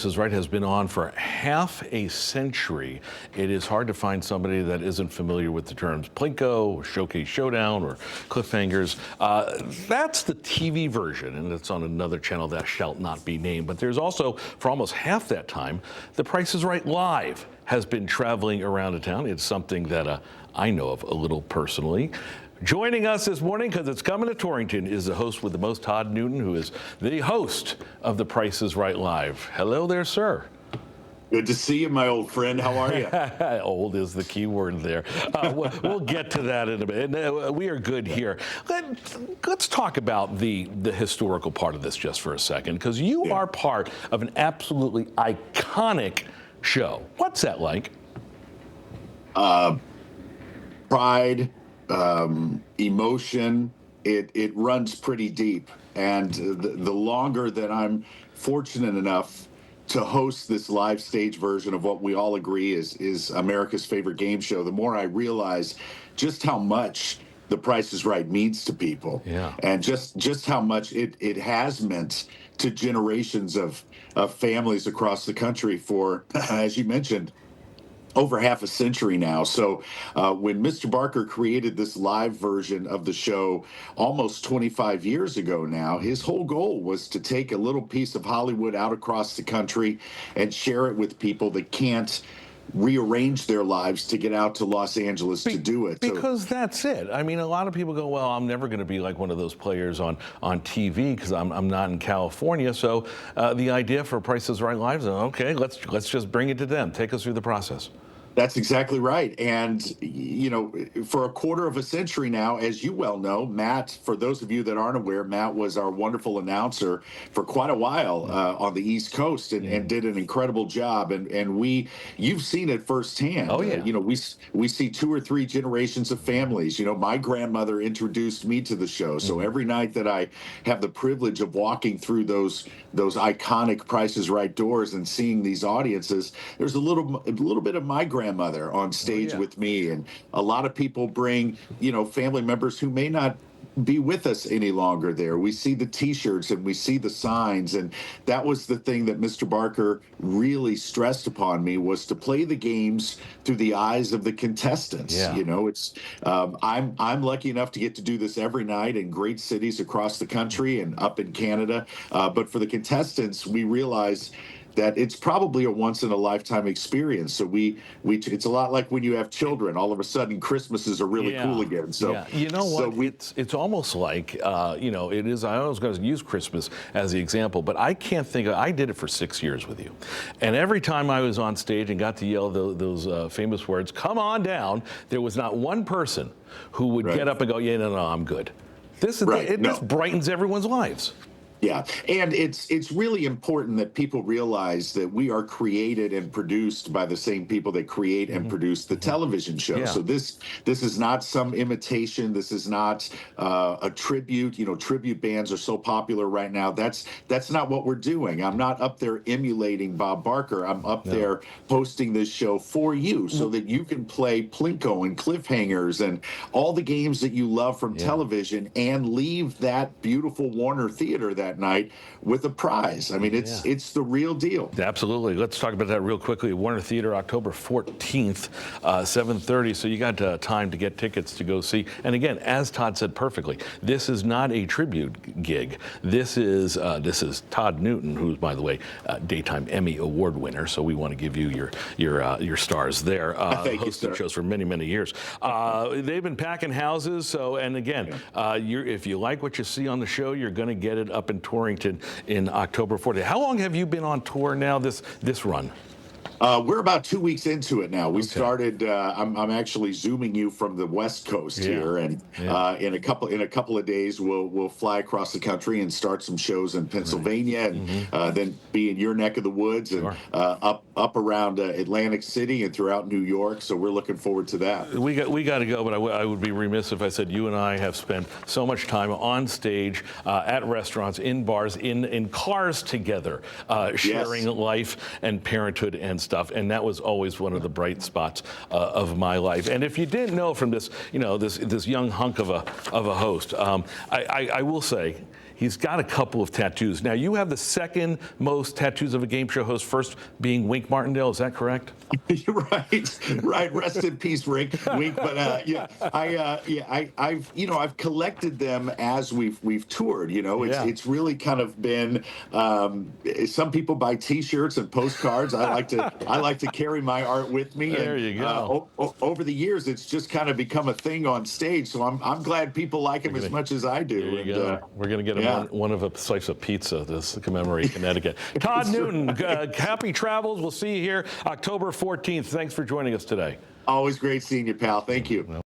Is Right has been on for half a century. It is hard to find somebody that isn't familiar with the terms Plinko, Showcase Showdown, or Cliffhangers. That's the TV version, and it's on another channel that shall not be named. But there's also, for almost half that time, The Price is Right Live has been traveling around the town. It's something that I know of a little personally. Joining us this morning, because it's coming to Torrington, is the host with the most, Todd Newton, who is the host of The Price is Right Live. Hello there, sir. Good to see you, my old friend. How are you? Old is the key word there. We'll get to that in a bit. We are good here. Let's talk about the historical part of this just for a second, because you are part of an absolutely iconic show. What's that like? Pride. Emotion, it runs pretty deep. And the longer that I'm fortunate enough to host this live stage version of what we all agree is America's favorite game show, the more I realize just how much The Price is Right means to people. Yeah. And just how much it has meant to generations of families across the country for, as you mentioned, over half a century now. So when Mr. Barker created this live version of the show almost 25 years ago now, his whole goal was to take a little piece of Hollywood out across the country and share it with people that can't rearrange their lives to get out to Los Angeles to do it. Because that's it. I mean, a lot of people go, well, I'm never going to be like one of those players on TV because I'm not in California. So the idea for Price is Right Live is, okay, let's just bring it to them. Take us through the process. That's exactly right. And, you know, for a quarter of a century now, as you well know, Matt, for those of you that aren't aware, Matt was our wonderful announcer for quite a while on the East Coast and did an incredible job. And you've seen it firsthand. Oh, yeah. You know, we see 2 or 3 generations of families. You know, my grandmother introduced me to the show. So every night that I have the privilege of walking through those iconic Price is Right doors and seeing these audiences, there's a little bit of my grandmother on stage with me, and a lot of people bring, you know, family members who may not be with us any longer there. We see the t-shirts and we see the signs, and that was the thing that Mr. Barker really stressed upon me, was to play the games through the eyes of the contestants. Yeah. You know, it's I'm lucky enough to get to do this every night in great cities across the country and up in Canada, but for the contestants, we realize that it's probably a once-in-a-lifetime experience. So it's a lot like when you have children. All of a sudden, Christmases are really cool again. So you know what? It's almost like you know, it is. I was going to use Christmas as the example, but I can't think of. I did it for 6 years with you, and every time I was on stage and got to yell those famous words, "Come on down," there was not one person who would get up and go, "Yeah, no, I'm good." This brightens everyone's lives. Yeah, and it's really important that people realize that we are created and produced by the same people that create and produce the television show. Yeah. So this is not some imitation. This is not a tribute. You know, tribute bands are so popular right now. That's not what we're doing. I'm not up there emulating Bob Barker. I'm up there hosting this show for you so that you can play Plinko and Cliffhangers and all the games that you love from television and leave that beautiful Warner Theater that night with a prize. I mean, it's the real deal. Absolutely. Let's talk about that real quickly. Warner Theater, October 14th, 7:30. So you got time to get tickets to go see. And again, as Todd said perfectly, this is not a tribute gig. This is Todd Newton, who's, by the way, Daytime Emmy Award winner. So we want to give you your stars there. Hosted shows for many, many years. They've been packing houses. So, and again, if you like what you see on the show, you're going to get it up in Torrington in October 40th. How long have you been on tour now, this run? We're about 2 weeks into it now. We started. I'm actually zooming you from the West Coast here, and in a couple of days we'll fly across the country and start some shows in Pennsylvania, and then be in your neck of the woods and up around Atlantic City and throughout New York. So we're looking forward to that. We got to go, but I would be remiss if I said you and I have spent so much time on stage, at restaurants, in bars, in cars together, sharing life and parenthood and stuff, and that was always one of the bright spots of my life. And if you didn't know from this, you know, this young hunk of a host, I will say, He's got a couple of tattoos. Now, you have the second most tattoos of a game show host, first being Wink Martindale. Is that correct? Right. Rest in peace, Wink. But I've collected them as we've toured. It's really kind of been. Some people buy T-shirts and postcards. I like to carry my art with me. There and, you go. Over the years, it's just kind of become a thing on stage. So I'm glad people like him as much as I do. There you go. We're going to get him one of a slice of pizza to commemorate Connecticut. Todd Newton, happy travels. We'll see you here October 14th. Thanks for joining us today. Always great seeing you, pal. Thank you.